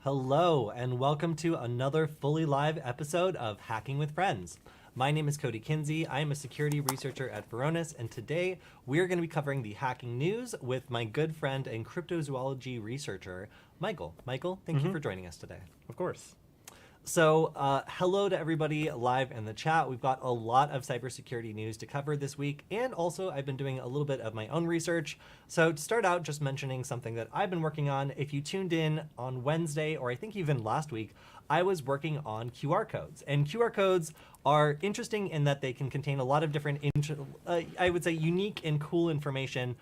Hello, and welcome to another fully live episode of Hacking with Friends. My name is Cody Kinsey. I am a security researcher at Varonis, and today we are going to be covering the hacking news with my good friend and cryptozoology researcher, Michael. Michael, thank you for joining us today. Of course. So hello to everybody live in the chat. We've got a lot of cybersecurity news to cover this week, and also I've been doing a little bit of my own research. So to start out, just mentioning something that I've been working on. If you tuned in on Wednesday, or I think even last week, I was working on QR codes. And QR codes are interesting in that they can contain a lot of different, I would say, unique and cool information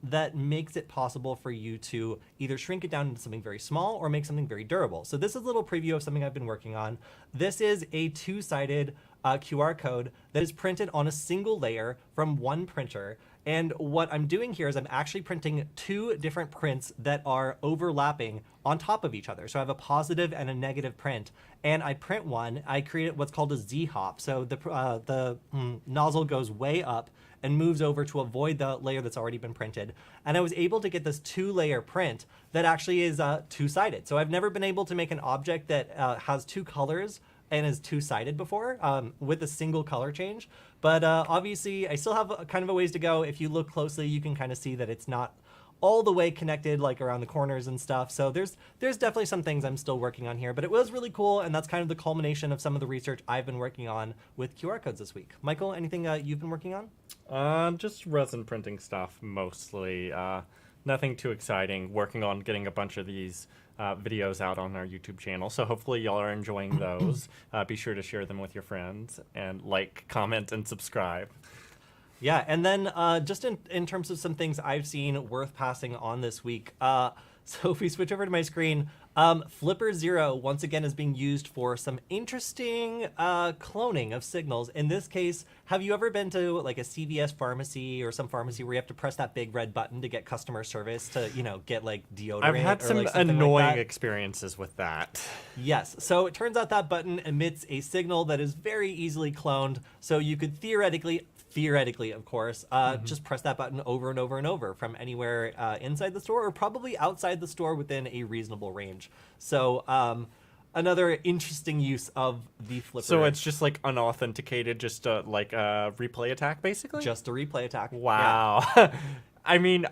that makes it possible for you to either shrink it down into something very small or make something very durable. So this is a little preview of something I've been working on. This is a two-sided QR code that is printed on a single layer from one printer. And what I'm doing here is I'm actually printing two different prints that are overlapping on top of each other. So I have a positive and a negative print, and I print one. I create what's called a Z-hop. So the nozzle goes way up and moves over to avoid the layer that's already been printed. And I was able to get this two-layer print that actually is two-sided. So I've never been able to make an object that has two colors and is two-sided before with a single color change. But obviously, I still have kind of a ways to go. If you look closely, you can kind of see that it's not all the way connected, like around the corners and stuff. So there's definitely some things I'm still working on here, but it was really cool, and that's kind of the culmination of some of the research I've been working on with QR codes this week. Michael, anything you've been working on? Just resin printing stuff mostly. Nothing too exciting. Working on getting a bunch of these videos out on our YouTube channel, so hopefully y'all are enjoying those. Be sure to share them with your friends and like, comment, and subscribe. Yeah, and then just in terms of some things I've seen worth passing on this week. So if we switch over to my screen, FlipperZero once again is being used for some interesting cloning of signals. In this case, have you ever been to like a CVS pharmacy or some pharmacy where you have to press that big red button to get customer service to, get like deodorant? I've had some like annoying like experiences with that. Yes. So it turns out that button emits a signal that is very easily cloned. So you could theoretically, of course, just press that button over and over and over from anywhere inside the store or probably outside the store within a reasonable range. So another interesting use of the Flipper. So it's just like unauthenticated, just like a replay attack, basically? Just a replay attack. Wow. Yeah. I mean,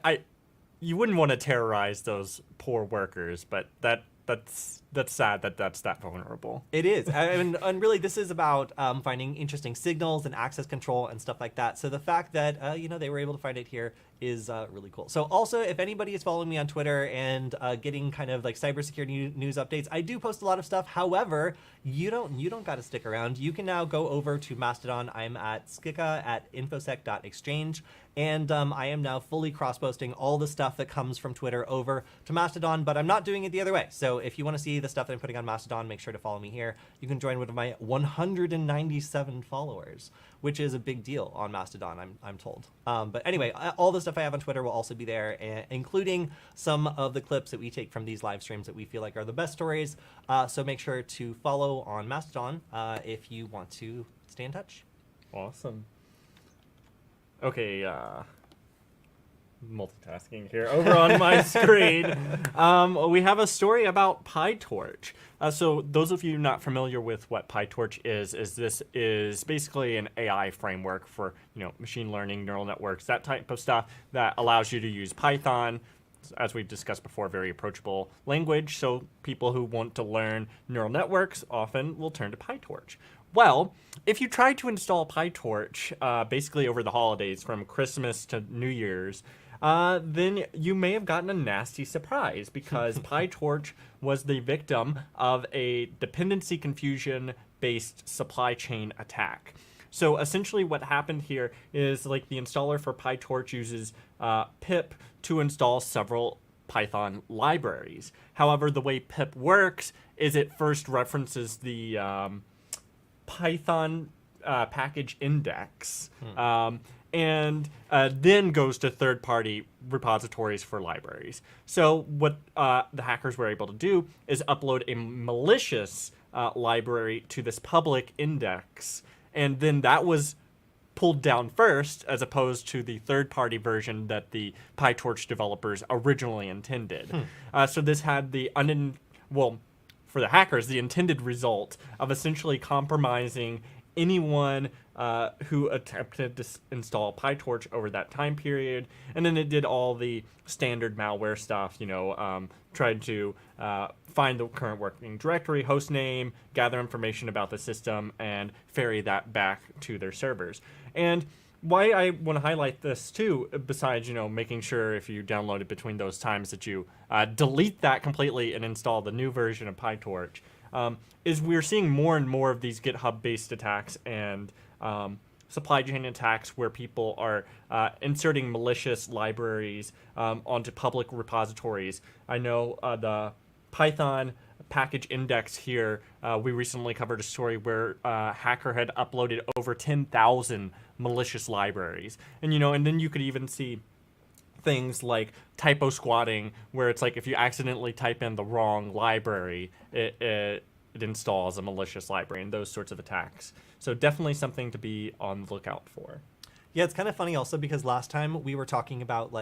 you wouldn't want to terrorize those poor workers, but that's sad that that's that vulnerable. It is. And really, this is about finding interesting signals and access control and stuff like that. So the fact that, they were able to find it here is really cool. So also, if anybody is following me on Twitter and getting kind of like cybersecurity news updates, I do post a lot of stuff. However, you don't got to stick around. You can now go over to Mastodon. I'm at skika at infosec.exchange. And I am now fully cross-posting all the stuff that comes from Twitter over to Mastodon, but I'm not doing it the other way. So if you want to see the stuff that I'm putting on Mastodon, make sure to follow me here. You can join one of my 197 followers, which is a big deal on Mastodon, I'm told. But anyway, all the stuff I have on Twitter will also be there, including some of the clips that we take from these live streams that we feel like are the best stories. So make sure to follow on Mastodon if you want to stay in touch. Awesome. Okay, multitasking here. Over on my screen, we have a story about Pytorch. So those of you not familiar with what Pytorch is this is basically an AI framework for, machine learning, neural networks, that type of stuff that allows you to use Python. As we've discussed before, very approachable language. So people who want to learn neural networks often will turn to Pytorch. Well, if you try to install Pytorch basically over the holidays from Christmas to New Year's, then you may have gotten a nasty surprise because Pytorch was the victim of a dependency confusion-based supply chain attack. So essentially what happened here is like the installer for Pytorch uses pip to install several Python libraries. However, the way pip works is it first references the Python package index and then goes to third-party repositories for libraries. So what the hackers were able to do is upload a malicious library to this public index, and then that was pulled down first as opposed to the third-party version that the Pytorch developers originally intended. So this had the for the hackers, the intended result of essentially compromising anyone who attempted to install Pytorch over that time period. And then it did all the standard malware stuff, tried to find the current working directory, host name, gather information about the system, and ferry that back to their servers. And why I want to highlight this too, besides making sure if you download it between those times that you delete that completely and install the new version of Pytorch, is we're seeing more and more of these GitHub-based attacks and supply chain attacks where people are inserting malicious libraries onto public repositories. I know the Python package index here, we recently covered a story where a hacker had uploaded over 10,000 malicious libraries. And and then you could even see things like typo squatting, where it's like if you accidentally type in the wrong library, it installs a malicious library, and those sorts of attacks. So definitely something to be on the lookout for. Yeah, it's kind of funny also because last time we were talking about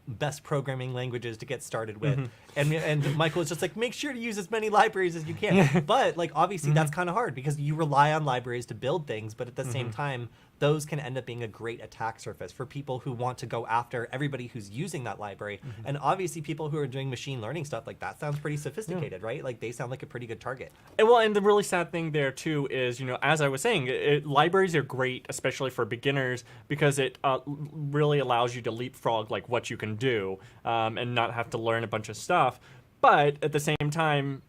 best programming languages to get started with, and Michael was just like, make sure to use as many libraries as you can. But obviously that's kind of hard because you rely on libraries to build things, but at the same time, those can end up being a great attack surface for people who want to go after everybody who's using that library. And obviously people who are doing machine learning stuff, that sounds pretty sophisticated, right? They sound like a pretty good target. And the really sad thing there too is, as I was saying, libraries are great, especially for beginners, because it really allows you to leapfrog what you can do and not have to learn a bunch of stuff. But at the same time,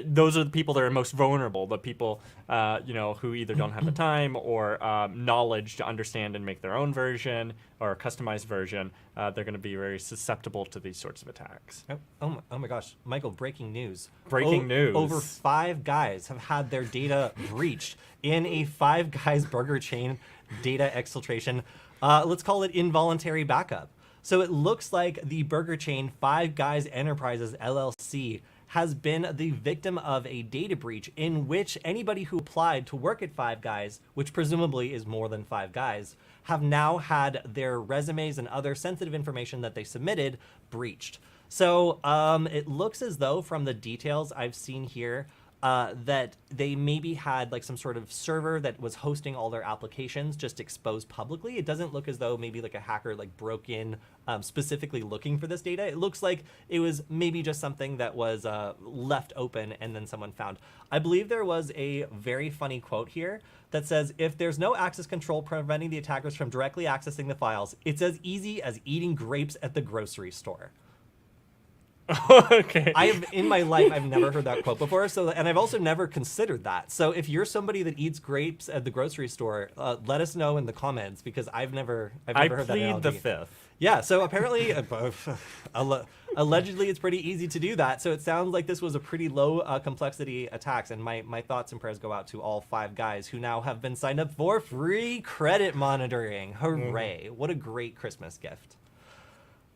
those are the people that are most vulnerable, the people who either don't have the time or knowledge to understand and make their own version or a customized version. They're going to be very susceptible to these sorts of attacks. Oh my gosh, Michael, breaking news. Breaking news. Over 5 guys have had their data breached in a 5 Guys burger chain data exfiltration. Let's call it involuntary backup. So it looks like the burger chain 5 Guys Enterprises LLC has been the victim of a data breach in which anybody who applied to work at 5 Guys, which presumably is more than 5 Guys, have now had their resumes and other sensitive information that they submitted breached. So it looks as though from the details I've seen here that they maybe had some sort of server that was hosting all their applications just exposed publicly. It doesn't look as though maybe a hacker broke in specifically looking for this data. It looks like it was maybe just something that was left open and then someone found. I believe there was a very funny quote here that says, if there's no access control preventing the attackers from directly accessing the files, it's as easy as eating grapes at the grocery store. Okay. In my life, I've never heard that quote before. And I've also never considered that. So if you're somebody that eats grapes at the grocery store, let us know in the comments because I've never heard that analogy. I plead the fifth. Yeah. So apparently, allegedly, it's pretty easy to do that. So it sounds like this was a pretty low complexity attacks. And my thoughts and prayers go out to all 5 guys who now have been signed up for free credit monitoring. Hooray! What a great Christmas gift.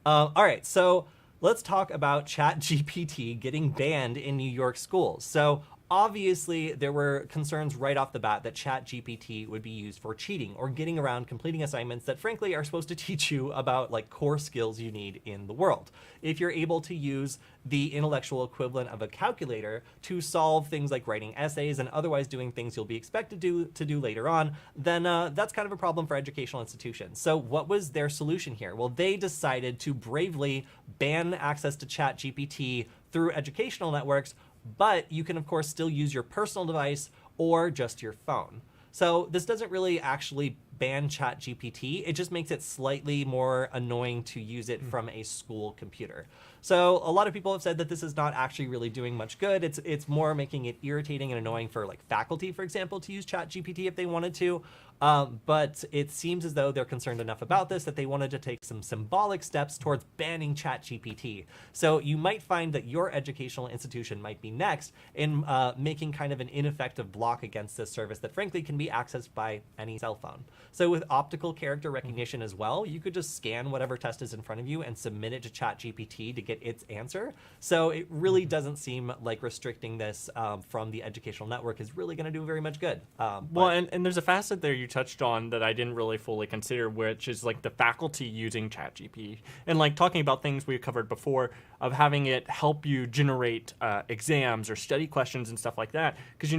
All right. So let's talk about ChatGPT getting banned in New York schools. So obviously, there were concerns right off the bat that ChatGPT would be used for cheating or getting around completing assignments that frankly are supposed to teach you about core skills you need in the world. If you're able to use the intellectual equivalent of a calculator to solve things like writing essays and otherwise doing things you'll be expected to do later on, then that's kind of a problem for educational institutions. So what was their solution here? Well, they decided to bravely ban access to ChatGPT through educational networks, but you can, of course, still use your personal device or just your phone. So this doesn't really actually ban ChatGPT. It just makes it slightly more annoying to use it from a school computer. So a lot of people have said that this is not actually really doing much good. It's more making it irritating and annoying for faculty, for example, to use ChatGPT if they wanted to. But it seems as though they're concerned enough about this that they wanted to take some symbolic steps towards banning ChatGPT. So you might find that your educational institution might be next in making kind of an ineffective block against this service that frankly can be accessed by any cell phone. So with optical character recognition as well, you could just scan whatever test is in front of you and submit it to ChatGPT to get its answer. So it really doesn't seem like restricting this from the educational network is really going to do very much good. Well, and there's a facet there you touched on that I didn't really fully consider, which is like the faculty using ChatGPT and like talking about things we covered before of having it help you generate exams or study questions and stuff like that. Because,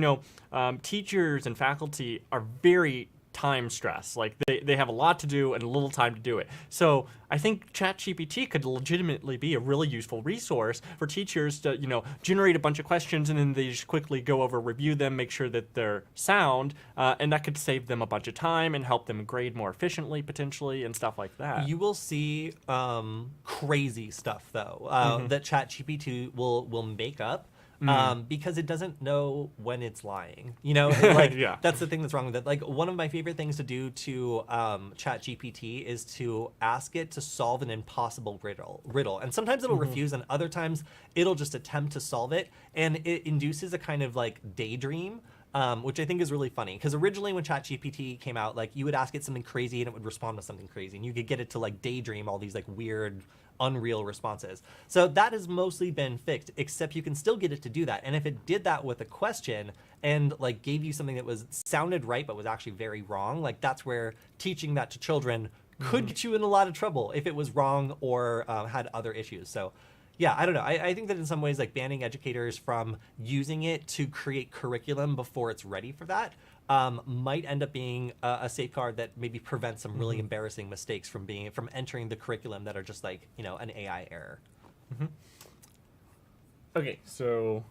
teachers and faculty are very time stressed. Like they have a lot to do and little time to do it. So I think ChatGPT could legitimately be a really useful resource for teachers to, generate a bunch of questions and then they just quickly go over, review them, make sure that they're sound, and that could save them a bunch of time and help them grade more efficiently potentially and stuff like that. You will see crazy stuff though that ChatGPT will make up. Because it doesn't know when it's lying. Yeah. That's the thing that's wrong with it. Like, one of my favorite things to do to ChatGPT is to ask it to solve an impossible riddle. And sometimes it'll refuse, and other times it'll just attempt to solve it. And it induces a kind of like daydream, which I think is really funny. Because originally when ChatGPT came out, like, you would ask it something crazy and it would respond to something crazy. And you could get it to like daydream all these like weird, unreal responses. So that has mostly been fixed, except you can still get it to do that. And if it did that with a question and like gave you something that sounded right but was actually very wrong, like that's where teaching that to children could get you in a lot of trouble if it was wrong or had other issues. So yeah, I don't know. I think that in some ways, like, banning educators from using it to create curriculum before it's ready for that might end up being a safeguard that maybe prevents some really embarrassing mistakes from entering the curriculum that are just like, an AI error. Okay, so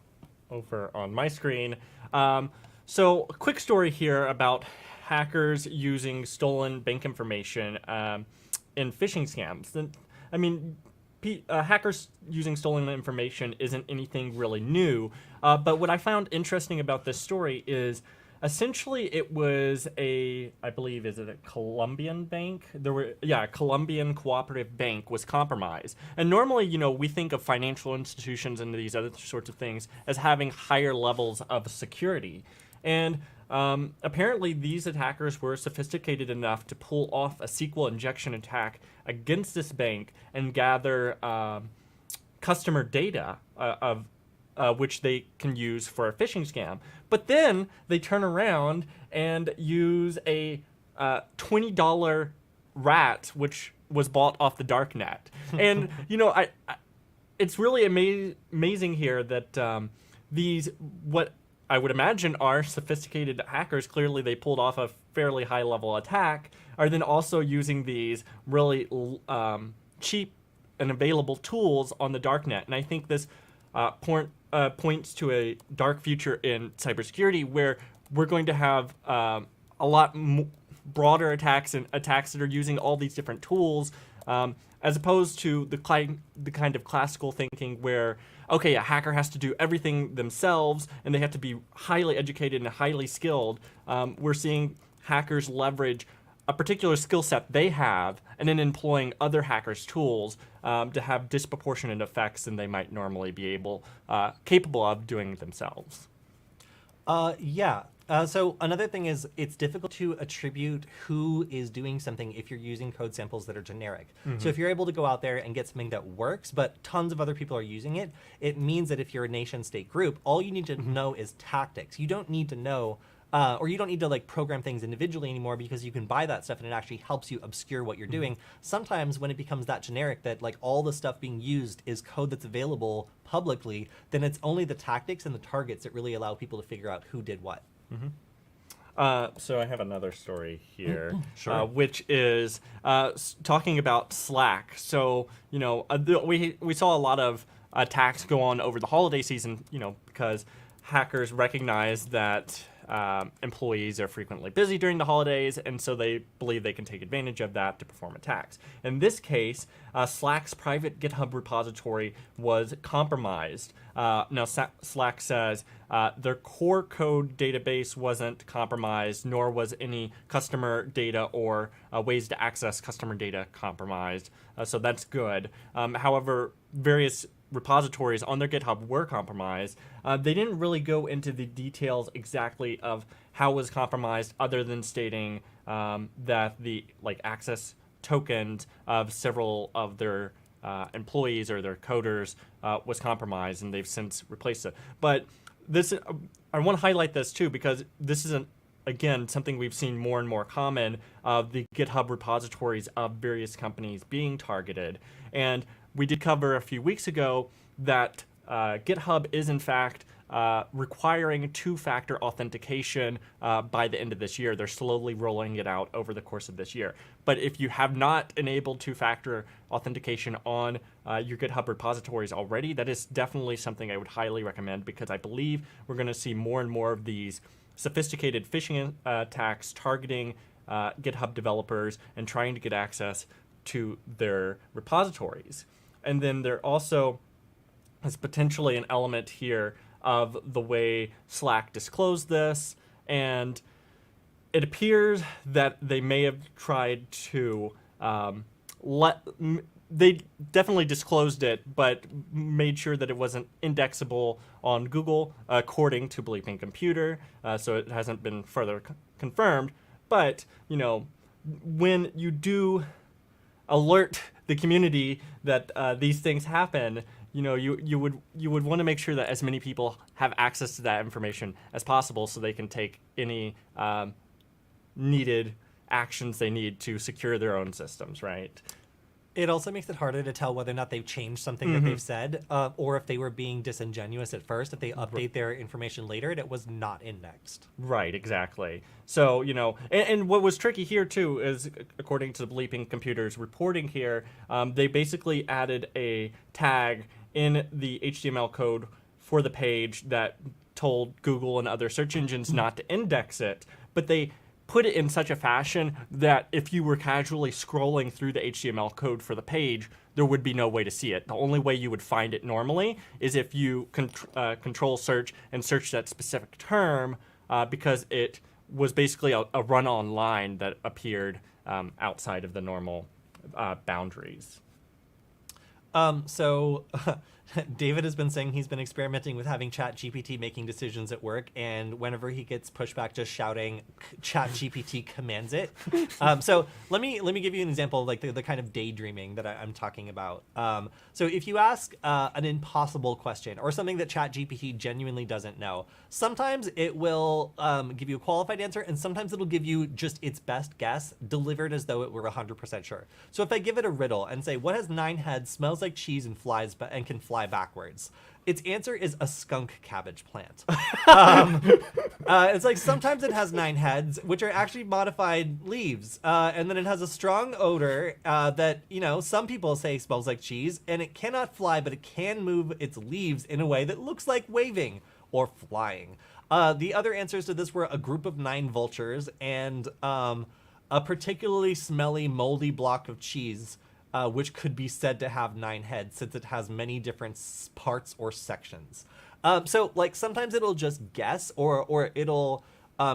over on my screen. So a quick story here about hackers using stolen bank information in phishing scams. And I mean, hackers using stolen information isn't anything really new, but what I found interesting about this story is essentially it was I believe, is it a Colombian bank? A Colombian cooperative bank was compromised. And normally, we think of financial institutions and these other sorts of things as having higher levels of security. And apparently these attackers were sophisticated enough to pull off a SQL injection attack against this bank and gather customer data of which they can use for a phishing scam. But then they turn around and use a $20 rat, which was bought off the dark net. And, it's really amazing here that these, what I would imagine are sophisticated hackers, clearly they pulled off a fairly high level attack, are then also using these really cheap and available tools on the darknet. And I think this points to a dark future in cybersecurity where we're going to have a lot broader attacks and attacks that are using all these different tools, as opposed to the kind of classical thinking where, okay, a hacker has to do everything themselves and they have to be highly educated and highly skilled. We're seeing hackers leverage a particular skill set they have and then employing other hackers' tools to have disproportionate effects than they might normally be capable of doing themselves. So another thing is it's difficult to attribute who is doing something if you're using code samples that are generic. So if you're able to go out there and get something that works, but tons of other people are using it, it means that if you're a nation state group, all you need to know is tactics. You don't need to know or you don't need to like program things individually anymore because you can buy that stuff and it actually helps you obscure what you're doing. Sometimes when it becomes that generic that like all the stuff being used is code that's available publicly, then it's only the tactics and the targets that really allow people to figure out who did what. So I have another story here, Sure. Which is talking about Slack. So, we saw a lot of attacks go on over the holiday season, because hackers recognize that employees are frequently busy during the holidays, and so they believe they can take advantage of that to perform attacks. In this case, Slack's private GitHub repository was compromised. Now, Slack says their core code database wasn't compromised, nor was any customer data or ways to access customer data compromised. So that's good. However, various repositories on their GitHub were compromised. They didn't really go into the details exactly of how it was compromised, other than stating that the access tokens of several of their employees or their coders was compromised, and they've since replaced it. But I want to highlight this too, because this is again, something we've seen more and more common, the GitHub repositories of various companies being targeted. And we did cover a few weeks ago that GitHub is in fact requiring two-factor authentication by the end of this year. They're slowly rolling it out over the course of this year. But if you have not enabled two-factor authentication on your GitHub repositories already, that is definitely something I would highly recommend, because I believe we're going to see more and more of these sophisticated phishing attacks targeting GitHub developers and trying to get access to their repositories. And then there also is potentially an element here of the way Slack disclosed this, and it appears that they may have tried to they definitely disclosed it, but made sure that it wasn't indexable on Google, according to Bleeping Computer, so it hasn't been further confirmed. But, you know, when you do alert the community that these things happen, you know, you would want to make sure that as many people have access to that information as possible, so they can take any needed actions they need to secure their own systems, right? It also makes it harder to tell whether or not they've changed something that they've said, or if they were being disingenuous at first. If they update their information later and it was not indexed. Right, exactly. So, you know, and what was tricky here too is, according to the Bleeping Computer's reporting here, they basically added a tag in the HTML code for the page that told Google and other search engines not to index it, but they put it in such a fashion that if you were casually scrolling through the HTML code for the page, there would be no way to see it. The only way you would find it normally is if you control search and search that specific term, because it was basically a run-on line that appeared outside of the normal boundaries. So David has been saying he's been experimenting with having ChatGPT making decisions at work, and whenever he gets pushback, just shouting, ChatGPT commands it. So let me give you an example of like the kind of daydreaming that I'm talking about. So if you ask an impossible question or something that ChatGPT genuinely doesn't know, sometimes it will give you a qualified answer, and sometimes it'll give you just its best guess delivered as though it were 100% sure. So if I give it a riddle and say, what has 9 heads, smells like cheese, and flies and can fly backwards, its answer is a skunk cabbage plant. It's like sometimes it has 9 heads, which are actually modified leaves, and then it has a strong odor that, you know, some people say smells like cheese, and it cannot fly, but it can move its leaves in a way that looks like waving or flying. The other answers to this were a group of 9 vultures and a particularly smelly, moldy block of cheese, which could be said to have 9 heads since it has many different parts or sections. So like sometimes it'll just guess, or it'll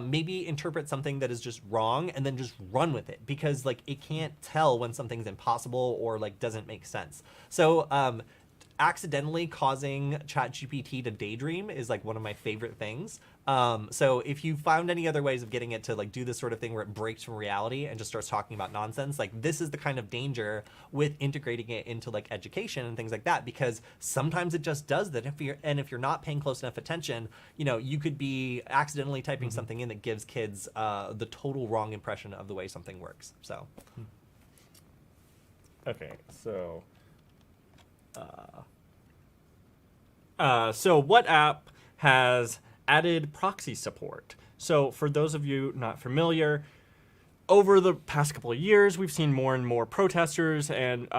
maybe interpret something that is just wrong and then just run with it, because like it can't tell when something's impossible or like doesn't make sense. So accidentally causing ChatGPT to daydream is like one of my favorite things. So if you found any other ways of getting it to like do this sort of thing where it breaks from reality and just starts talking about nonsense, like this is the kind of danger with integrating it into like education and things like that, because sometimes it just does that. If you're not paying close enough attention, you know, you could be accidentally typing something in that gives kids the total wrong impression of the way something works. So okay, so Wabtec has added proxy support. So for those of you not familiar, over the past couple of years, we've seen more and more protesters and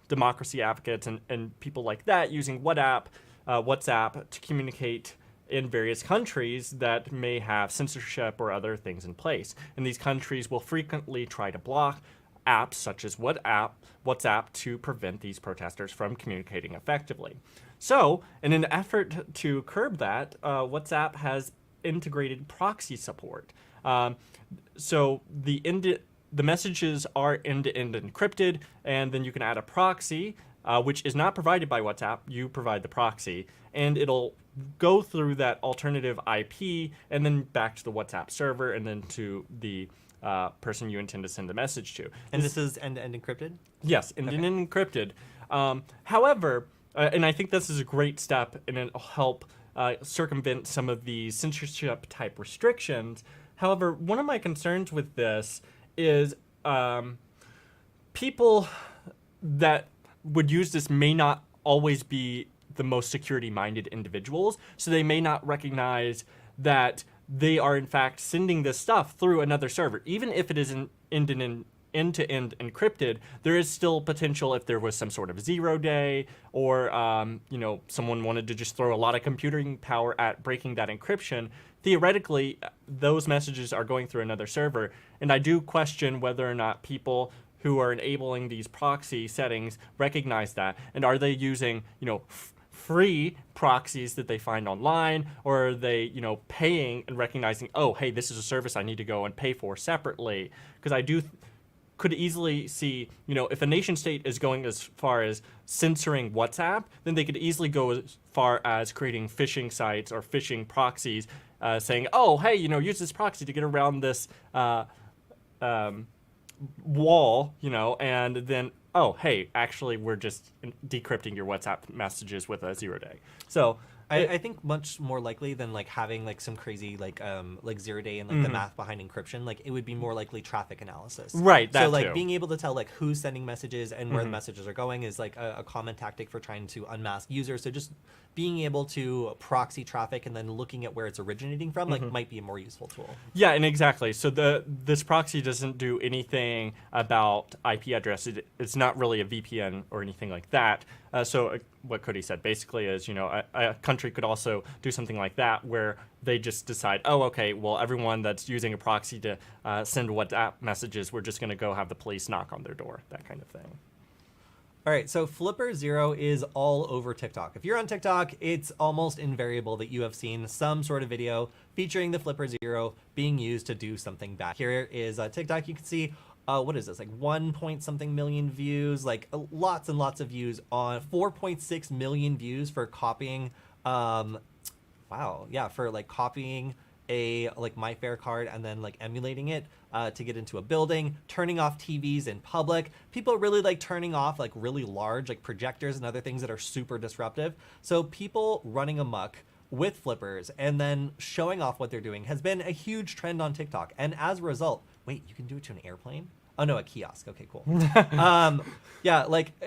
democracy advocates and people like that using WhatsApp to communicate in various countries that may have censorship or other things in place. And these countries will frequently try to block apps such as WhatsApp to prevent these protesters from communicating effectively. So, in an effort to curb that, WhatsApp has integrated proxy support. So the messages are end-to-end encrypted, and then you can add a proxy, which is not provided by WhatsApp. You provide the proxy, and it'll go through that alternative IP and then back to the WhatsApp server and then to the person you intend to send the message to. And this is end-to-end encrypted? Yes, end-to-end encrypted. However, and I think this is a great step, and it'll help circumvent some of the censorship type restrictions. However, one of my concerns with this is people that would use this may not always be the most security-minded individuals, so they may not recognize that they are in fact sending this stuff through another server. Even if it isn't end-to-end encrypted, there is still potential if there was some sort of zero-day or someone wanted to just throw a lot of computing power at breaking that encryption. Theoretically, those messages are going through another server, and I do question whether or not people who are enabling these proxy settings recognize that, and are they using free proxies that they find online, or are they paying and recognizing, oh hey, this is a service I need to go and pay for separately? Because I could easily see, if a nation state is going as far as censoring WhatsApp, then they could easily go as far as creating phishing sites or phishing proxies, saying, oh hey, use this proxy to get around this wall, and then, oh hey, actually we're just decrypting your WhatsApp messages with a 0-day. So I think much more likely than having some crazy 0-day and the math behind encryption, it would be more likely traffic analysis. Right. So too. being able to tell who's sending messages and where the messages are going is a common tactic for trying to unmask users. So just being able to proxy traffic and then looking at where it's originating from might be a more useful tool. Yeah, and exactly. So this proxy doesn't do anything about IP address. It's not really a VPN or anything like that. So what Cody said basically is, a country could also do something like that where they just decide, oh, okay, well, everyone that's using a proxy to send WhatsApp messages, we're just going to go have the police knock on their door, that kind of thing. All right, so FlipperZero is all over TikTok. If you're on TikTok, it's almost invariable that you have seen some sort of video featuring the FlipperZero being used to do something bad. Here is TikTok. You can see, what is this, 1 point something million views, lots and lots of views on 4.6 million views for copying, copying a MyFair card and then emulating it to get into a building, turning off TVs in public. People really like turning off really large projectors and other things that are super disruptive. So people running amok with flippers and then showing off what they're doing has been a huge trend on TikTok. And as a result, wait, you can do it to an airplane? Oh no, a kiosk. Okay, cool.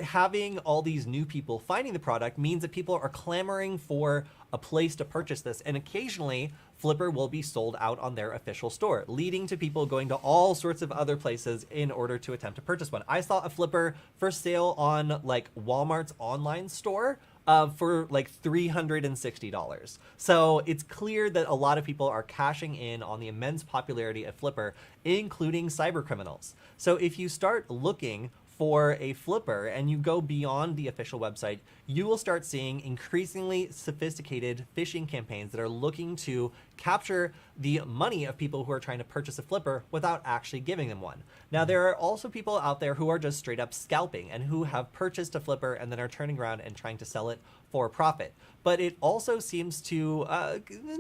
Having all these new people finding the product means that people are clamoring for a place to purchase this, and occasionally Flipper will be sold out on their official store, leading to people going to all sorts of other places in order to attempt to purchase one. I saw a Flipper for sale on Walmart's online store for $360. So it's clear that a lot of people are cashing in on the immense popularity of Flipper, including cyber criminals. So if you start looking for a Flipper and you go beyond the official website, you will start seeing increasingly sophisticated phishing campaigns that are looking to capture the money of people who are trying to purchase a Flipper without actually giving them one. Now, there are also people out there who are just straight up scalping and who have purchased a Flipper and then are turning around and trying to sell it for profit. But it also seems to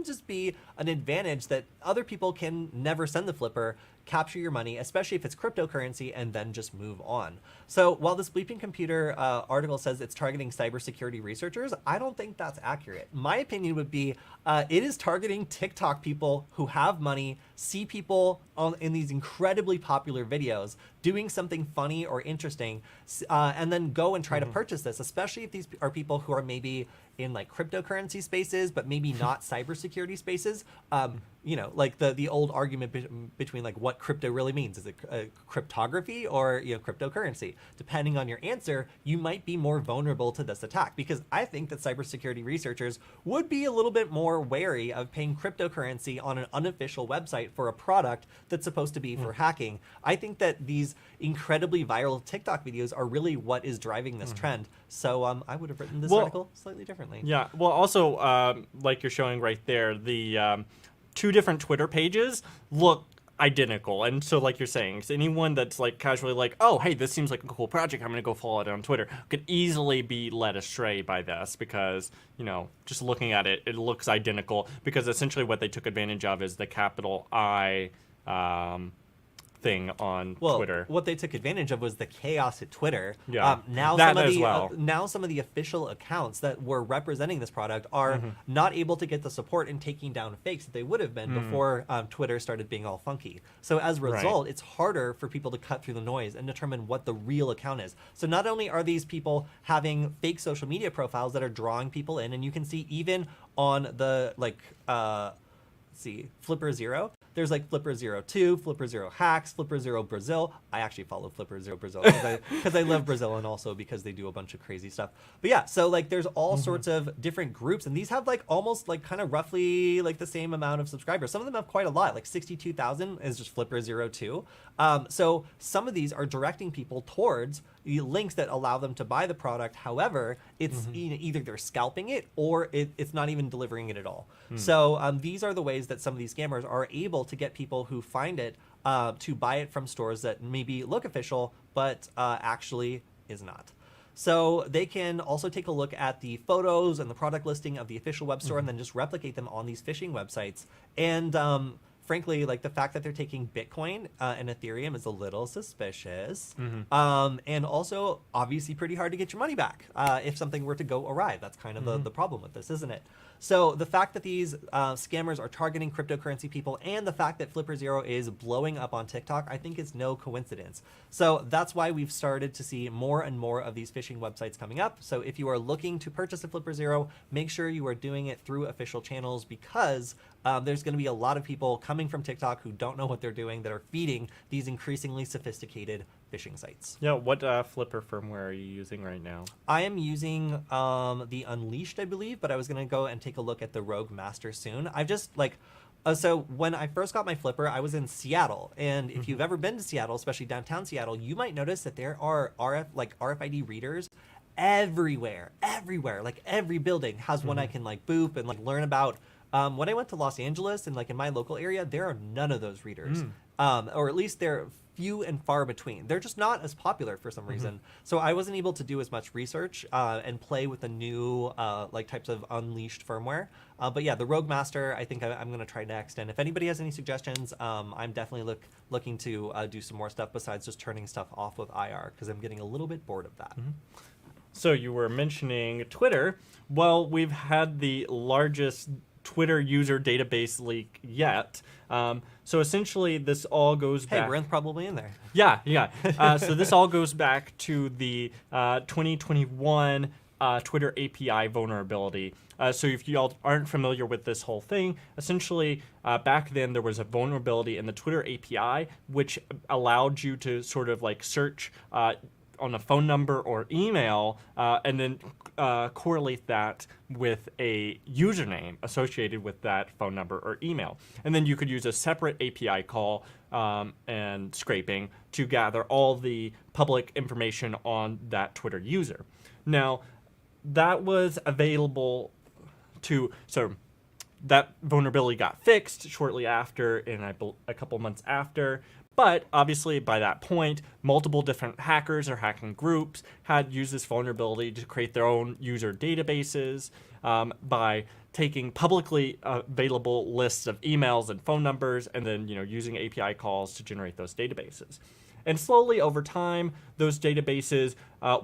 just be an advantage that other people can never send the Flipper, capture your money, especially if it's cryptocurrency, and then just move on. So while this Bleeping Computer article says it's targeting cybersecurity researchers, I don't think that's accurate. My opinion would be it is targeting TikTok people who have money, see people in these incredibly popular videos doing something funny or interesting, and then go and try to purchase this, especially if these are people who are maybe in cryptocurrency spaces, but maybe not cybersecurity spaces. The old argument between what crypto really means. Is it cryptography or cryptocurrency? Depending on your answer, you might be more vulnerable to this attack, because I think that cybersecurity researchers would be a little bit more wary of paying cryptocurrency on an unofficial website for a product that's supposed to be for hacking. I think that these incredibly viral TikTok videos are really what is driving this trend. So I would have written this article slightly differently. Yeah. Well, also, like you're showing right there, the two different Twitter pages look identical. And so like you're saying, so anyone that's casually oh, hey, this seems like a cool project, I'm going to go follow it on Twitter, could easily be led astray by this because, just looking at it, it looks identical, because essentially what they took advantage of is the capital I thing on Well, Twitter. what they took advantage of was the chaos at Twitter. Yeah, now that some of as the well. now some of the official accounts that were representing this product are not able to get the support in taking down fakes that they would have been before Twitter started being all funky. So as a result, it's harder for people to cut through the noise and determine what the real account is. So not only are these people having fake social media profiles that are drawing people in, and you can see even on the FlipperZero. There's like FlipperZero 2, FlipperZero Hacks, FlipperZero Brazil. I actually follow FlipperZero Brazil because I love Brazil and also because they do a bunch of crazy stuff. But yeah, so like there's all sorts of different groups, and these have like almost like kind of roughly like the same amount of subscribers. Some of them have quite a lot, like 62,000 is just FlipperZero 2. So some of these are directing people towards links that allow them to buy the product. However, it's either they're scalping it or it's not even delivering it at all. So these are the ways that some of these scammers are able to get people who find it to buy it from stores that maybe look official but actually is not. So they can also take a look at the photos and the product listing of the official web store and then just replicate them on these phishing websites. And frankly, like the fact that they're taking Bitcoin and Ethereum is a little suspicious. And also obviously pretty hard to get your money back if something were to go awry. That's kind of the problem with this, isn't it? So the fact that these scammers are targeting cryptocurrency people and the fact that FlipperZero is blowing up on TikTok, I think is no coincidence. So that's why we've started to see more and more of these phishing websites coming up. So if you are looking to purchase a FlipperZero, make sure you are doing it through official channels because there's going to be a lot of people coming from TikTok who don't know what they're doing that are feeding these increasingly sophisticated phishing sites. Yeah, what Flipper firmware are you using right now? I am using the Unleashed, I believe, but I was going to go and take a look at the Rogue Master soon. I've just like, so when I first got my Flipper, I was in Seattle. And if you've ever been to Seattle, especially downtown Seattle, you might notice that there are RFID readers everywhere. Like every building has one I can like boop and like learn about. When I went to Los Angeles and like in my local area, there are none of those readers, or at least they're few and far between. They're just not as popular for some reason. So I wasn't able to do as much research and play with the new like types of Unleashed firmware. But yeah, the Rogue Master, I think I'm going to try next. And if anybody has any suggestions, I'm definitely looking to do some more stuff besides just turning stuff off with IR because I'm getting a little bit bored of that. So you were mentioning Twitter. Well, we've had the largest Twitter user database leak yet. So essentially this all goes back... Hey, Brent's probably in there. Yeah. So this all goes back to the 2021 Twitter API vulnerability. So if you all aren't familiar with this whole thing, essentially back then there was a vulnerability in the Twitter API which allowed you to sort of like search on a phone number or email and then correlate that with a username associated with that phone number or email. And then you could use a separate API call and scraping to gather all the public information on that Twitter user. Now, that was available to... So that vulnerability got fixed shortly after, and a couple months after. But obviously, by that point, multiple different hackers or hacking groups had used this vulnerability to create their own user databases by taking publicly available lists of emails and phone numbers, and then using API calls to generate those databases. And slowly over time, those databases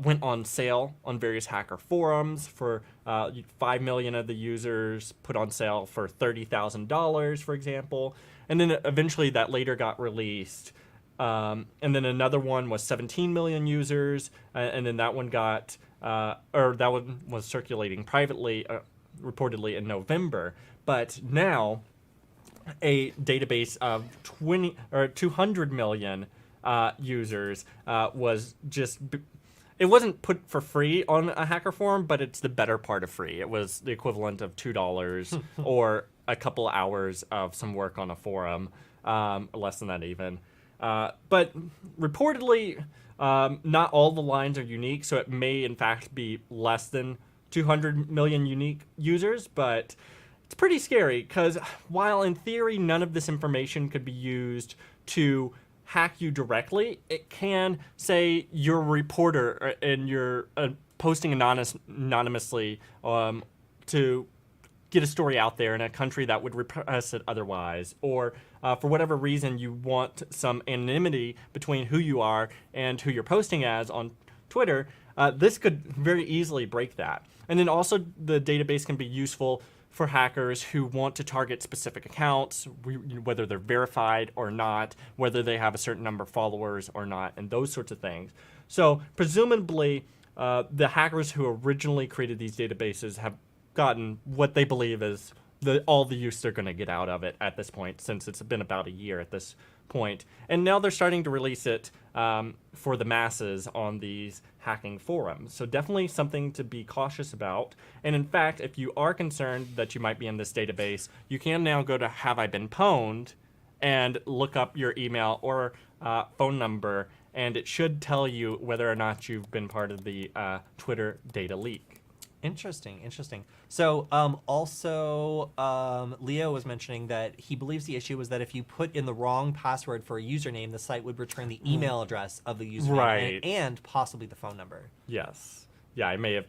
went on sale on various hacker forums for 5 million of the users put on sale for $30,000, for example. And then eventually that later got released. And then another one was 17 million users. And then that one got, or that one was circulating privately, reportedly in November. But now a database of 200 million users was just... It wasn't put for free on a hacker forum, but it's the better part of free. It was the equivalent of $2 or a couple hours of some work on a forum, less than that even. But reportedly, not all the lines are unique, so it may in fact be less than 200 million unique users, but it's pretty scary because while in theory none of this information could be used to hack you directly, it can say you're a reporter and you're posting anonymously to get a story out there in a country that would repress it otherwise, or for whatever reason you want some anonymity between who you are and who you're posting as on Twitter, this could very easily break that. And then also the database can be useful for hackers who want to target specific accounts, whether they're verified or not, whether they have a certain number of followers or not, and those sorts of things. So presumably, the hackers who originally created these databases have gotten what they believe is all the use they're going to get out of it at this point, since it's been about a year at this point. And now they're starting to release it for the masses on these hacking forums. So definitely something to be cautious about. And in fact, if you are concerned that you might be in this database, you can now go to Have I Been Pwned and look up your email or phone number, and it should tell you whether or not you've been part of the Twitter data leak. Interesting. So also, Leo was mentioning that he believes the issue was that if you put in the wrong password for a username, the site would return the email address of the username Right. and possibly the phone number. Yes. Yeah, I may have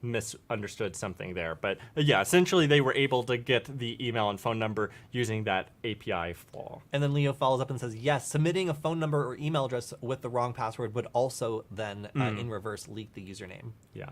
misunderstood something there. But yeah, essentially they were able to get the email and phone number using that API flaw. And then Leo follows up and says, yes, submitting a phone number or email address with the wrong password would also then, in reverse, leak the username. Yeah.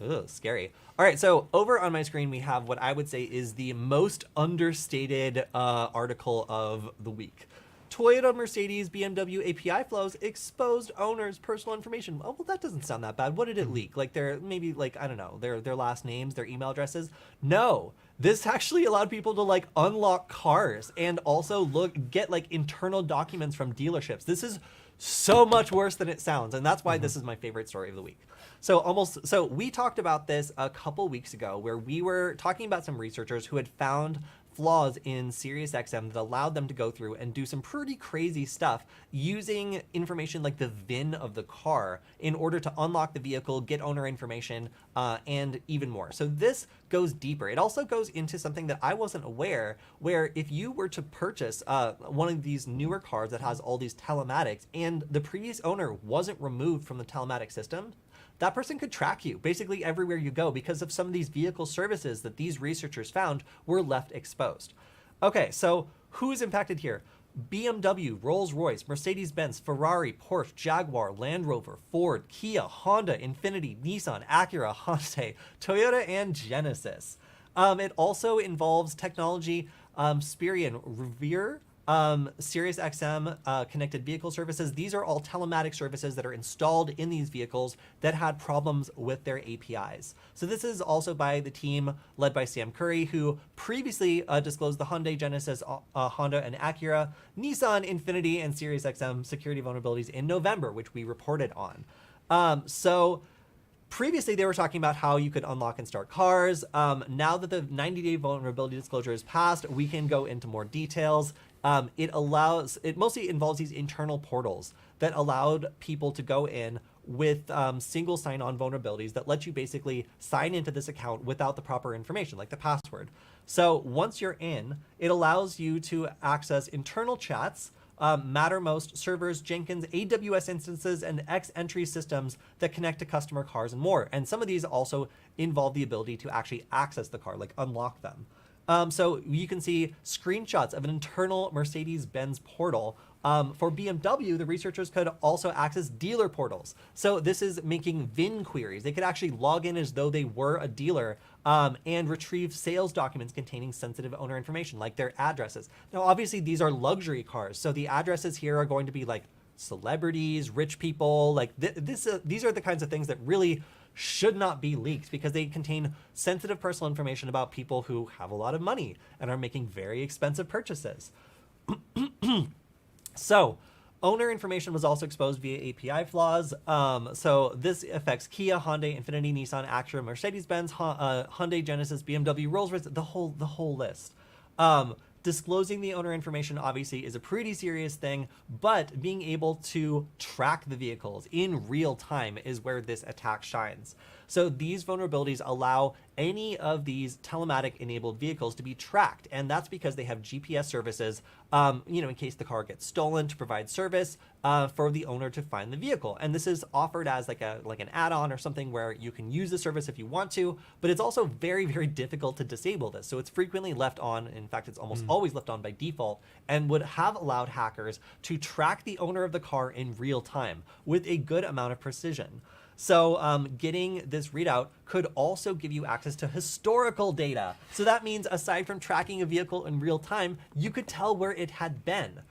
Ugh, scary. All right, so over on my screen, we have what I would say is the most understated article of the week. Toyota, Mercedes, BMW API flows exposed owners' personal information. Oh, well, that doesn't sound that bad. What did it leak? Like maybe I don't know, their last names, their email addresses? No, this actually allowed people to unlock cars and also get internal documents from dealerships. This is so much worse than it sounds, and that's why this is my favorite story of the week. So we talked about this a couple weeks ago, where we were talking about some researchers who had found flaws in SiriusXM that allowed them to go through and do some pretty crazy stuff using information like the VIN of the car in order to unlock the vehicle, get owner information, and even more. So this goes deeper. It also goes into something that I wasn't aware, where if you were to purchase one of these newer cars that has all these telematics and the previous owner wasn't removed from the telematic system, that person could track you basically everywhere you go because of some of these vehicle services that these researchers found were left exposed. Okay, so who's impacted here? BMW, Rolls-Royce, Mercedes-Benz, Ferrari, Porsche, Jaguar, Land Rover, Ford, Kia, Honda, Infiniti, Nissan, Acura, Hyundai, Toyota, and Genesis. It also involves technology, Spirion, Revere, SiriusXM connected vehicle services. These are all telematic services that are installed in these vehicles that had problems with their APIs. So this is also by the team led by Sam Curry, who previously disclosed the Hyundai, Genesis, Honda, and Acura, Nissan, Infiniti, and SiriusXM security vulnerabilities in November, which we reported on. So previously, they were talking about how you could unlock and start cars. Now that the 90-day vulnerability disclosure is passed, we can go into more details. It mostly involves these internal portals that allowed people to go in with single sign-on vulnerabilities that let you basically sign into this account without the proper information, like the password. So once you're in, it allows you to access internal chats, Mattermost servers, Jenkins, AWS instances, and X-entry systems that connect to customer cars and more. And some of these also involve the ability to actually access the car, like unlock them. So you can see screenshots of an internal Mercedes-Benz portal. For BMW, the researchers could also access dealer portals. So this is making VIN queries. They could actually log in as though they were a dealer and retrieve sales documents containing sensitive owner information, like their addresses. Now, obviously, these are luxury cars, so the addresses here are going to be like celebrities, rich people. Like these are the kinds of things that really should not be leaked because they contain sensitive personal information about people who have a lot of money and are making very expensive purchases. So owner information was also exposed via API flaws. So this affects Kia, Hyundai, Infiniti, Nissan, Acura, Mercedes-Benz, Hyundai, Genesis, BMW, Rolls-Royce, the whole list. Disclosing the owner information obviously is a pretty serious thing, but being able to track the vehicles in real time is where this attack shines. So these vulnerabilities allow any of these telematic enabled vehicles to be tracked, and that's because they have GPS services, in case the car gets stolen to provide service, for the owner to find the vehicle. And this is offered as like an add-on or something where you can use the service if you want to, but it's also very, very difficult to disable this. So it's frequently left on. In fact, it's almost always left on by default, and would have allowed hackers to track the owner of the car in real time with a good amount of precision. So getting this readout could also give you access to historical data. So that means aside from tracking a vehicle in real time, you could tell where it had been.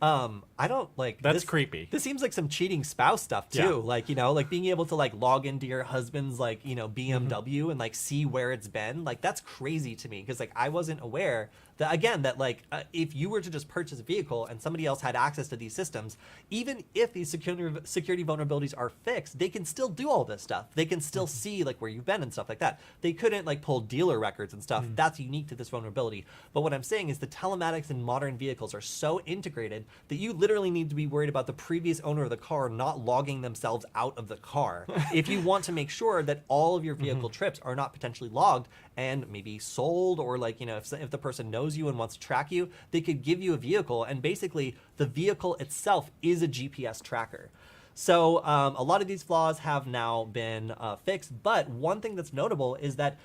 I don't like that's this, creepy. This seems like some cheating spouse stuff too. Yeah. Like, like being able to like log into your husband's like, BMW and like see where it's been. Like that's crazy to me because like I wasn't aware that again that like if you were to just purchase a vehicle and somebody else had access to these systems, even if these security vulnerabilities are fixed, they can still do all this stuff. They can still see like where you've been and stuff like that. They couldn't like pull dealer records and stuff. That's unique to this vulnerability. But what I'm saying is the telematics in modern vehicles are so integrated that you literally need to be worried about the previous owner of the car not logging themselves out of the car. If you want to make sure that all of your vehicle trips are not potentially logged and maybe sold, or like, if the person knows you and wants to track you, they could give you a vehicle, and basically the vehicle itself is a GPS tracker. So a lot of these flaws have now been fixed, but one thing that's notable is that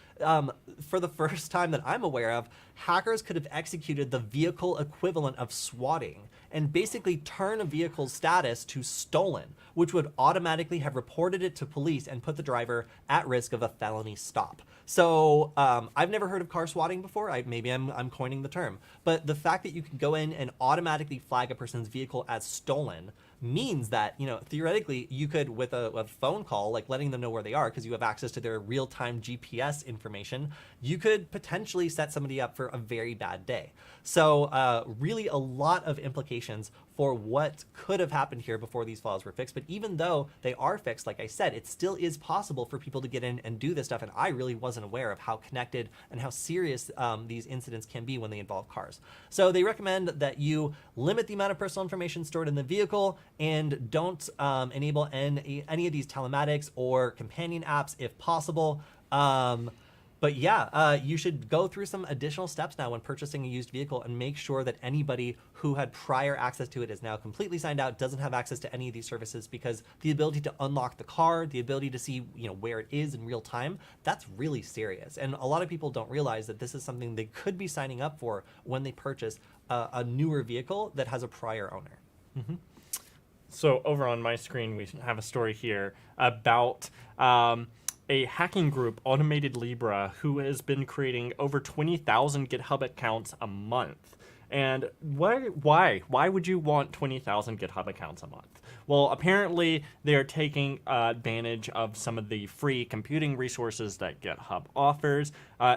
for the first time that I'm aware of, hackers could have executed the vehicle equivalent of swatting and basically turn a vehicle's status to stolen, which would automatically have reported it to police and put the driver at risk of a felony stop. So I've never heard of car swatting before. Maybe I'm coining the term, but the fact that you can go in and automatically flag a person's vehicle as stolen means that, theoretically you could, with a phone call, like letting them know where they are because you have access to their real-time GPS information, you could potentially set somebody up for a very bad day. So really a lot of implications for what could have happened here before these flaws were fixed. But even though they are fixed, like I said, it still is possible for people to get in and do this stuff. And I really wasn't aware of how connected and how serious these incidents can be when they involve cars. So they recommend that you limit the amount of personal information stored in the vehicle and don't enable any of these telematics or companion apps if possible. But yeah, you should go through some additional steps now when purchasing a used vehicle and make sure that anybody who had prior access to it is now completely signed out, doesn't have access to any of these services, because the ability to unlock the car, the ability to see where it is in real time, that's really serious. And a lot of people don't realize that this is something they could be signing up for when they purchase a newer vehicle that has a prior owner. So over on my screen, we have a story here about a hacking group, Automated Libra, who has been creating over 20,000 GitHub accounts a month. And why would you want 20,000 GitHub accounts a month? Well, apparently they're taking advantage of some of the free computing resources that GitHub offers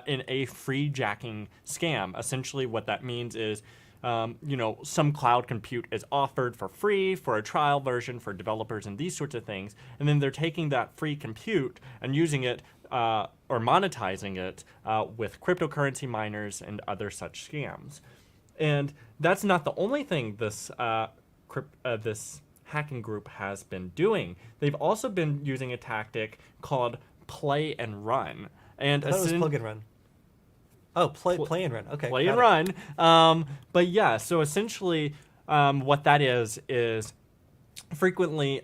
in a free jacking scam. Essentially what that means is some cloud compute is offered for free for a trial version for developers and these sorts of things. And then they're taking that free compute and using it or monetizing it with cryptocurrency miners and other such scams. And that's not the only thing this this hacking group has been doing. They've also been using a tactic called play and run. And I thought it was plug and run. Oh, play and run. Okay. Play and run. But yeah, so essentially what that is frequently,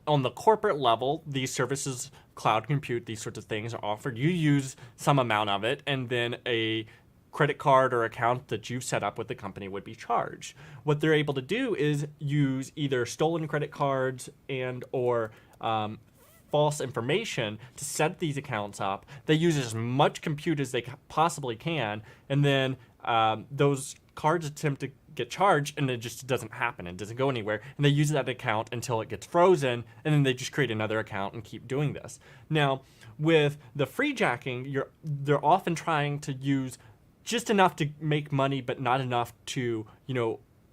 on the corporate level, these services, cloud compute, these sorts of things are offered. You use some amount of it, and then a credit card or account that you've set up with the company would be charged. What they're able to do is use either stolen credit cards and or false information to set these accounts up. They use as much compute as they possibly can, and then those cards attempt to get charged, and it just doesn't happen. It doesn't go anywhere, and they use that account until it gets frozen, and then they just create another account and keep doing this. Now, with the free jacking, they're often trying to use just enough to make money, but not enough to,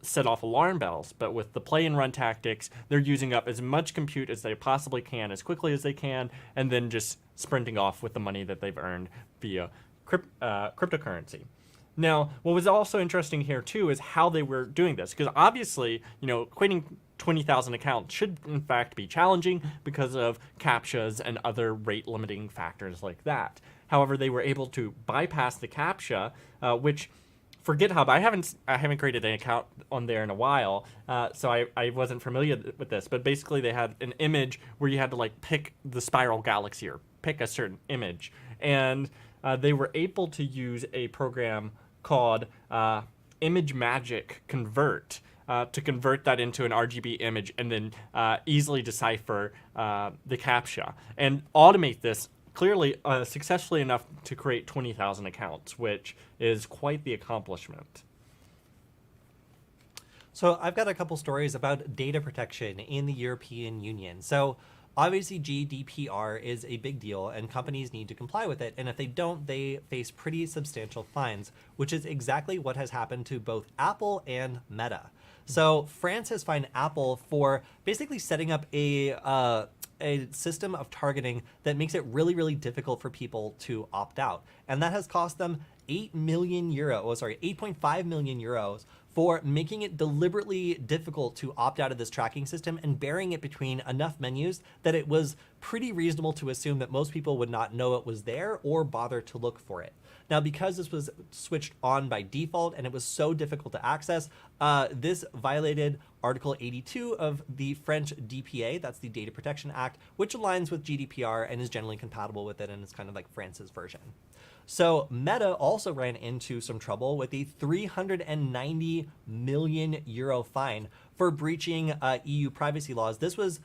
set off alarm bells. But with the play and run tactics, they're using up as much compute as they possibly can, as quickly as they can, and then just sprinting off with the money that they've earned via cryptocurrency. Now, what was also interesting here too is how they were doing this, because obviously, creating 20,000 accounts should in fact be challenging because of CAPTCHAs and other rate limiting factors like that. However, they were able to bypass the CAPTCHA, which for GitHub, I haven't created an account on there in a while, so I wasn't familiar with this. But basically, they had an image where you had to like pick the spiral galaxy or pick a certain image, and they were able to use a program called Image Magic Convert to convert that into an RGB image and then easily decipher the CAPTCHA and automate this clearly successfully enough to create 20,000 accounts, which is quite the accomplishment. So I've got a couple stories about data protection in the European Union. So obviously GDPR is a big deal and companies need to comply with it. And if they don't, they face pretty substantial fines, which is exactly what has happened to both Apple and Meta. So France has fined Apple for basically setting up a system of targeting that makes it really, really difficult for people to opt out. And that has cost them 8 million euro, 8.5 million euros for making it deliberately difficult to opt out of this tracking system and burying it between enough menus that it was pretty reasonable to assume that most people would not know it was there or bother to look for it. Now, because this was switched on by default and it was so difficult to access, this violated Article 82 of the French DPA, that's the Data Protection Act, which aligns with GDPR and is generally compatible with it, and it's kind of like France's version. So Meta also ran into some trouble with a 390 million euro fine for breaching EU privacy laws. This was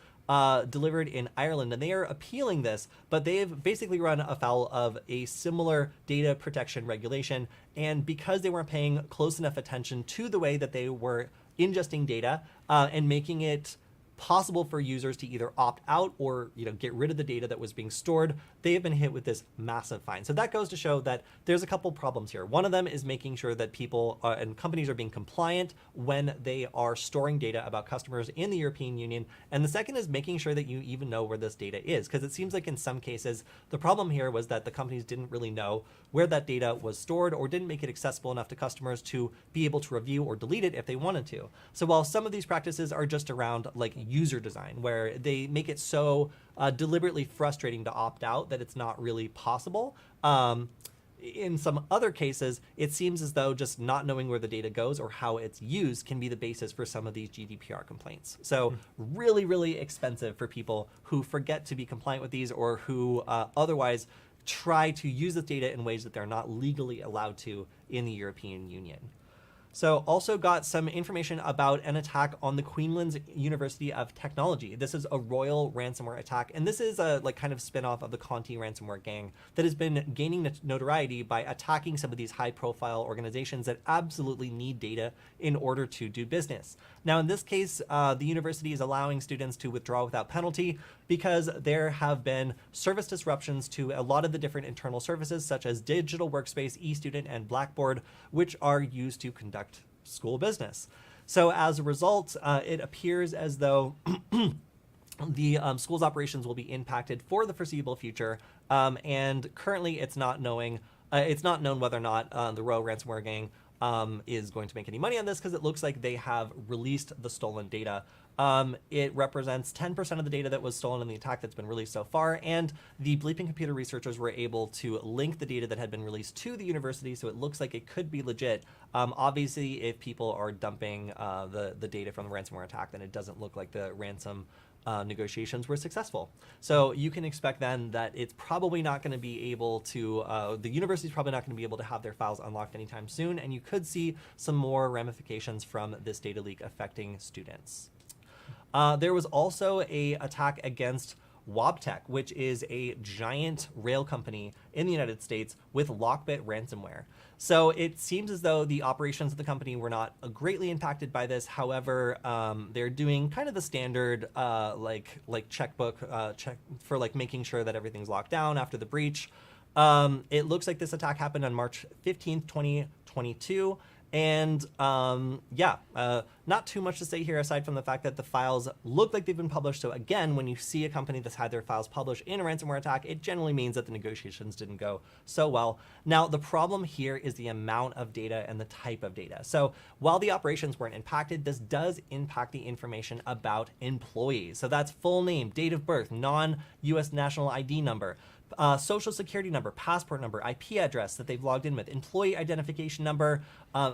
delivered in Ireland, and they are appealing this, but they've basically run afoul of a similar data protection regulation. And because they weren't paying close enough attention to the way that they were ingesting data and making it possible for users to either opt out or get rid of the data that was being stored, they have been hit with this massive fine. So that goes to show that there's a couple problems here. One of them is making sure that people and companies are being compliant when they are storing data about customers in the European Union. And the second is making sure that you even know where this data is, because it seems like in some cases the problem here was that the companies didn't really know where that data was stored or didn't make it accessible enough to customers to be able to review or delete it if they wanted to. So while some of these practices are just around like user design, where they make it so deliberately frustrating to opt out that it's not really possible, in some other cases, it seems as though just not knowing where the data goes or how it's used can be the basis for some of these GDPR complaints. So really, really expensive for people who forget to be compliant with these or who otherwise try to use this data in ways that they're not legally allowed to in the European Union. So also got some information about an attack on the Queensland University of Technology. This is a royal ransomware attack, and this is a kind of spin-off of the Conti ransomware gang that has been gaining notoriety by attacking some of these high-profile organizations that absolutely need data in order to do business. Now, in this case, the university is allowing students to withdraw without penalty because there have been service disruptions to a lot of the different internal services, such as Digital Workspace, eStudent, and Blackboard, which are used to conduct school business. So as a result, it appears as though the school's operations will be impacted for the foreseeable future, and currently it's not known whether or not the royal ransomware gang is going to make any money on this, because it looks like they have released the stolen data. It represents 10% of the data that was stolen in the attack that's been released so far, and the Bleeping Computer researchers were able to link the data that had been released to the university, so it looks like it could be legit. Obviously, if people are dumping the data from the ransomware attack, then it doesn't look like the ransom negotiations were successful. So you can expect then that it's probably not going to be able to, the university's probably not going to be able to have their files unlocked anytime soon, and you could see some more ramifications from this data leak affecting students. There was also a attack against Wabtec, which is a giant rail company in the United States with Lockbit ransomware. So it seems as though the operations of the company were not greatly impacted by this. However, they're doing kind of the standard like checkbook check for like making sure that everything's locked down after the breach. It looks like this attack happened on March 15th, 2022. And not too much to say here aside from the fact that the files look like they've been published. So again, when you see a company that's had their files published in a ransomware attack, it generally means that the negotiations didn't go so well. Now, the problem here is the amount of data and the type of data. So while the operations weren't impacted, this does impact the information about employees. So that's full name, date of birth, non-US national ID number, social security number, passport number, IP address that they've logged in with, employee identification number,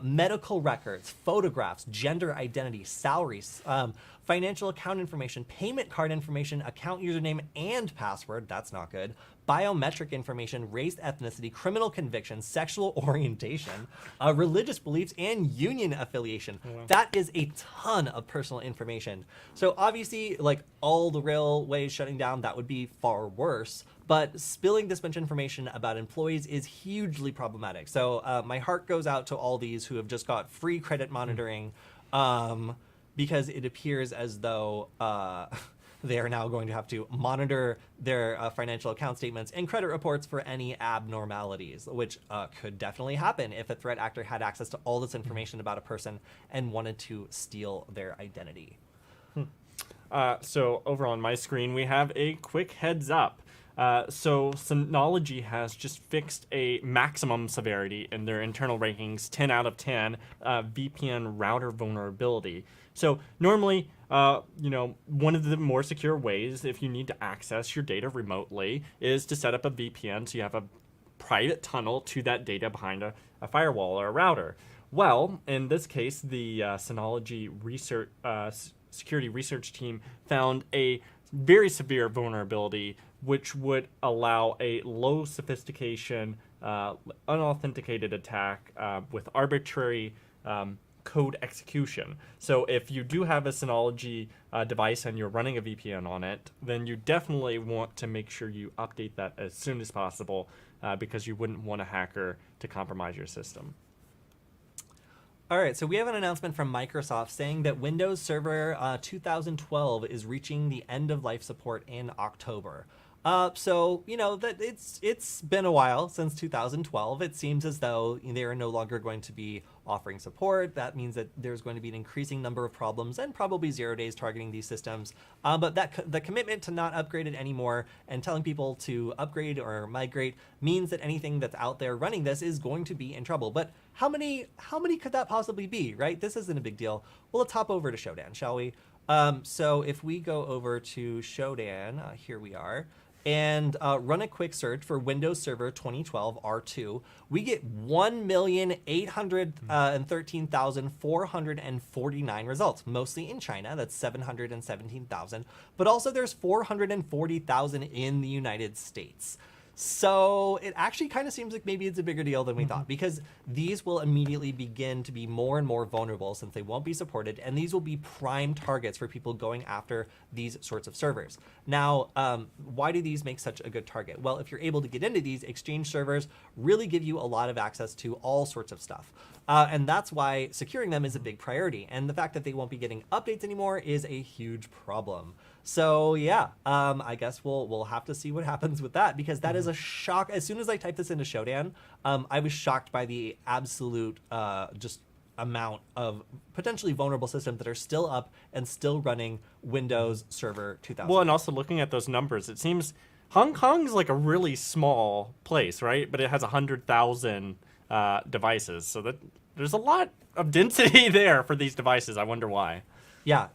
medical records, photographs, gender identity, salaries, financial account information, payment card information, account username and password. That's not good. Biometric information, race, ethnicity, criminal convictions, sexual orientation, religious beliefs, and union affiliation. Wow. That is a ton of personal information. So obviously, like all the railways shutting down, that would be far worse. But spilling this much information about employees is hugely problematic. So my heart goes out to all these who have just got free credit monitoring, because it appears as though they are now going to have to monitor their financial account statements and credit reports for any abnormalities, which could definitely happen if a threat actor had access to all this information about a person and wanted to steal their identity. So over on my screen, we have a quick heads up. So Synology has just fixed a maximum severity in their internal rankings, 10 out of 10, VPN router vulnerability. So normally, one of the more secure ways if you need to access your data remotely is to set up a VPN so you have a private tunnel to that data behind a firewall or a router. Well, in this case, the Synology security research team found a very severe vulnerability which would allow a low sophistication, unauthenticated attack with arbitrary code execution. So if you do have a Synology device and you're running a VPN on it, then you definitely want to make sure you update that as soon as possible because you wouldn't want a hacker to compromise your system. All right, so we have an announcement from Microsoft saying that Windows Server 2012 is reaching the end of life support in October. So, that it's been a while since 2012. It seems as though they are no longer going to be offering support. That means that there's going to be an increasing number of problems and probably 0 days targeting these systems. But the commitment to not upgrade it anymore and telling people to upgrade or migrate means that anything that's out there running this is going to be in trouble. But how many could that possibly be, right? This isn't a big deal. Well, let's hop over to Shodan, shall we? So if we go over to Shodan, here we are, and run a quick search for Windows Server 2012 R2, we get 1,813,449 results, mostly in China. That's 717,000. But also there's 440,000 in the United States. So it actually kind of seems like maybe it's a bigger deal than we thought, because these will immediately begin to be more and more vulnerable since they won't be supported, and these will be prime targets for people going after these sorts of servers. Now, why do these make such a good target? Well, if you're able to get into these, Exchange servers really give you a lot of access to all sorts of stuff. And that's why securing them is a big priority. And the fact that they won't be getting updates anymore is a huge problem. So yeah, I guess we'll have to see what happens with that, because that is a shock. As soon as I typed this into Shodan, I was shocked by the absolute just amount of potentially vulnerable systems that are still up and still running Windows Server 2000. Well, and also looking at those numbers, it seems Hong Kong is like a really small place, right? But it has 100,000 devices, so that there's a lot of density there for these devices. I wonder why. Yeah.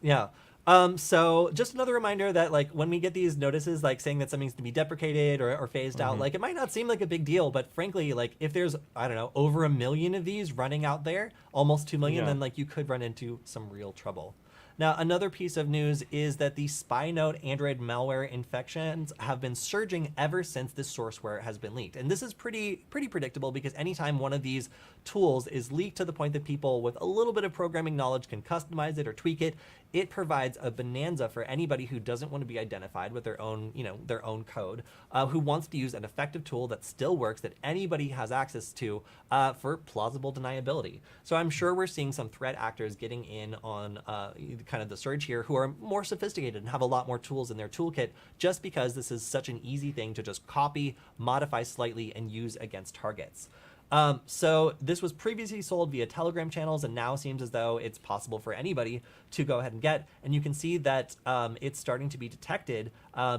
So just another reminder that like when we get these notices like saying that something's to be deprecated or phased out, like it might not seem like a big deal, but frankly, like if there's, I don't know, over 1 million of these running out there, almost 2 million, then like you could run into some real trouble. Now, another piece of news is that the Spynote Android malware infections have been surging ever since this sourceware has been leaked. And this is pretty predictable, because anytime one of these tools is leaked to the point that people with a little bit of programming knowledge can customize it or tweak it, it provides a bonanza for anybody who doesn't want to be identified with their own, their own code, who wants to use an effective tool that still works, that anybody has access to for plausible deniability. So I'm sure we're seeing some threat actors getting in on kind of the surge here, who are more sophisticated and have a lot more tools in their toolkit, just because this is such an easy thing to just copy, modify slightly, and use against targets. So this was previously sold via Telegram channels, and now seems as though it's possible for anybody to go ahead and get. And you can see that it's starting to be detected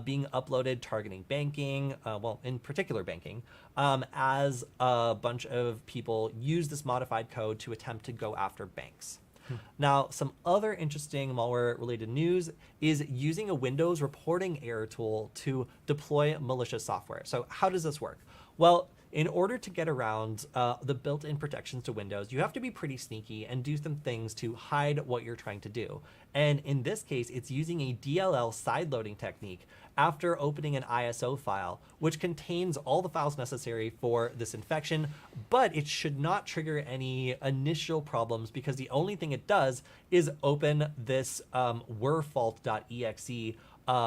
being uploaded targeting banking, well, in particular banking, as a bunch of people use this modified code to attempt to go after banks. Now, some other interesting malware-related news is using a Windows reporting error tool to deploy malicious software. So how does this work? Well, in order to get around the built-in protections to Windows, you have to be pretty sneaky and do some things to hide what you're trying to do. And in this case, it's using a DLL sideloading technique after opening an ISO file, which contains all the files necessary for this infection, but it should not trigger any initial problems because the only thing it does is open this werfault.exe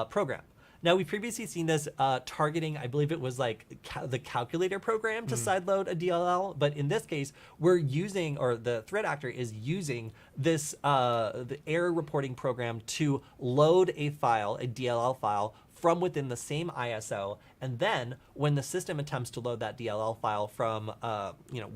program. Now, we've previously seen this targeting, I believe it was like the calculator program to sideload a DLL, but in this case, we're using, or the threat actor is using this the error reporting program to load a file, a DLL file, from within the same ISO, and then when the system attempts to load that DLL file from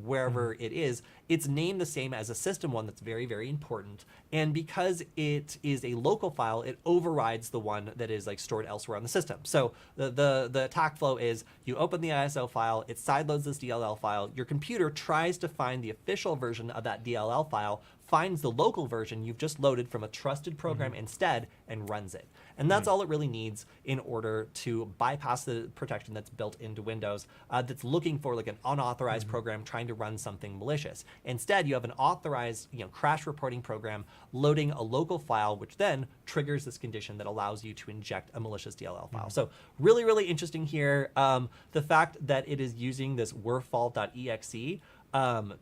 wherever it is, it's named the same as a system one. That's very, very important. And because it is a local file, it overrides the one that is like stored elsewhere on the system. So the attack flow is you open the ISO file, it sideloads this DLL file, your computer tries to find the official version of that DLL file, finds the local version you've just loaded from a trusted program instead, and runs it. And that's all it really needs in order to bypass the protection that's built into Windows that's looking for like an unauthorized program trying to run something malicious. Instead, you have an authorized crash reporting program loading a local file, which then triggers this condition that allows you to inject a malicious DLL file. So really, really interesting here. The fact that it is using this werfault.exe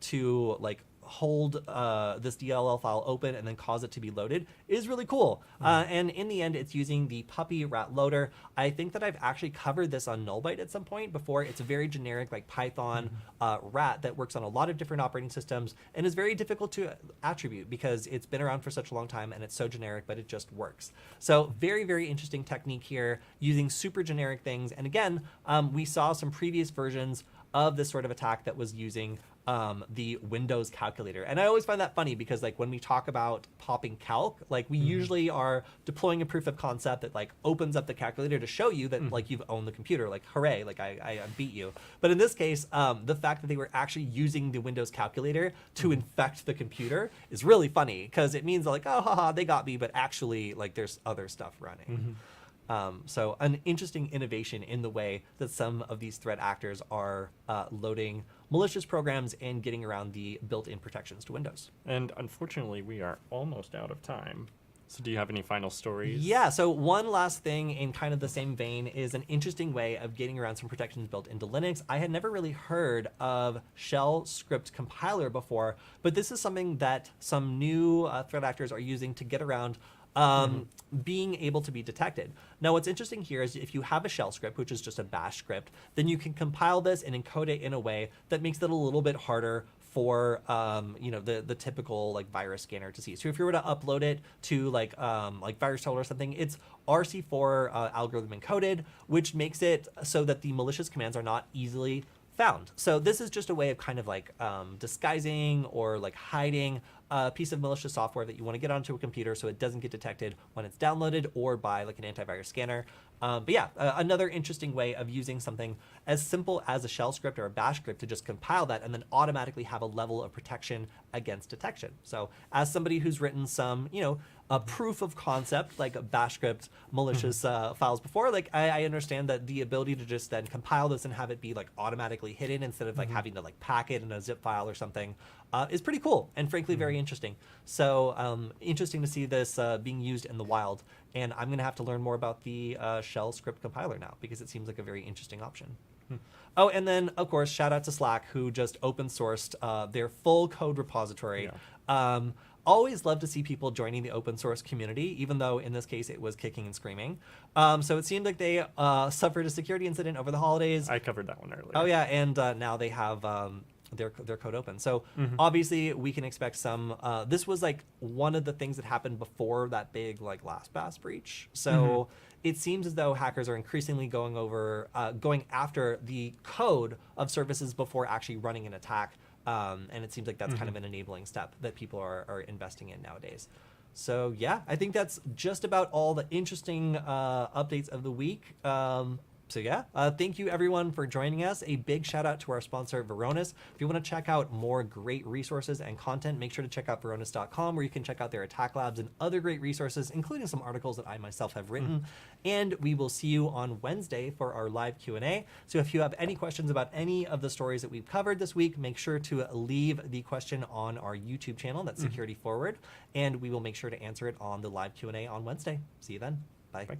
to like hold this DLL file open and then cause it to be loaded is really cool. And in the end, it's using the PuppyRat loader. I think that I've actually covered this on Nullbyte at some point before. It's a very generic like Python rat that works on a lot of different operating systems and is very difficult to attribute because it's been around for such a long time and it's so generic, but it just works. So very, very interesting technique here using super generic things. And again, we saw some previous versions of this sort of attack that was using the Windows calculator. And I always find that funny because like when we talk about popping calc, like we usually are deploying a proof of concept that like opens up the calculator to show you that like you've owned the computer, like hooray, like I beat you. But in this case, the fact that they were actually using the Windows calculator to infect the computer is really funny because it means like, oh, haha, they got me, but actually like there's other stuff running. So an interesting innovation in the way that some of these threat actors are loading malicious programs and getting around the built-in protections to Windows. And unfortunately, we are almost out of time. So do you have any final stories? Yeah, so one last thing in kind of the same vein is an interesting way of getting around some protections built into Linux. I had never really heard of shell script compiler before, but this is something that some new threat actors are using to get around being able to be detected. Now, what's interesting here is if you have a shell script, which is just a bash script, then you can compile this and encode it in a way that makes it a little bit harder for the typical like virus scanner to see. So if you were to upload it to like VirusTotal or something, it's RC4 algorithm encoded, which makes it so that the malicious commands are not easily found. So this is just a way of kind of like disguising or like hiding a piece of malicious software that you want to get onto a computer so it doesn't get detected when it's downloaded or by like an antivirus scanner. But yeah, another interesting way of using something as simple as a shell script or a bash script to just compile that and then automatically have a level of protection against detection. So as somebody who's written some, a proof of concept like a bash script malicious files before, like I understand that the ability to just then compile this and have it be like automatically hidden instead of like having to like pack it in a zip file or something is pretty cool and frankly very interesting. So interesting to see this being used in the wild, and I'm gonna have to learn more about the shell script compiler now because it seems like a very interesting option. Oh, and then of course shout out to Slack who just open sourced their full code repository. Always love to see people joining the open source community, even though in this case it was kicking and screaming. So it seemed like they suffered a security incident over the holidays. I covered that one earlier. Oh yeah, and now they have their code open. So obviously we can expect some. This was like one of the things that happened before that big like LastPass breach. So it seems as though hackers are increasingly going after the code of services before actually running an attack. And it seems like that's kind of an enabling step that people are investing in nowadays. So yeah, I think that's just about all the interesting updates of the week. So yeah, thank you everyone for joining us. A big shout out to our sponsor, Varonis. If you want to check out more great resources and content, make sure to check out Varonis.com, where you can check out their attack labs and other great resources, including some articles that I myself have written. And we will see you on Wednesday for our live Q&A. So if you have any questions about any of the stories that we've covered this week, make sure to leave the question on our YouTube channel, that's Security Forward, and we will make sure to answer it on the live Q&A on Wednesday. See you then. Bye. Bye.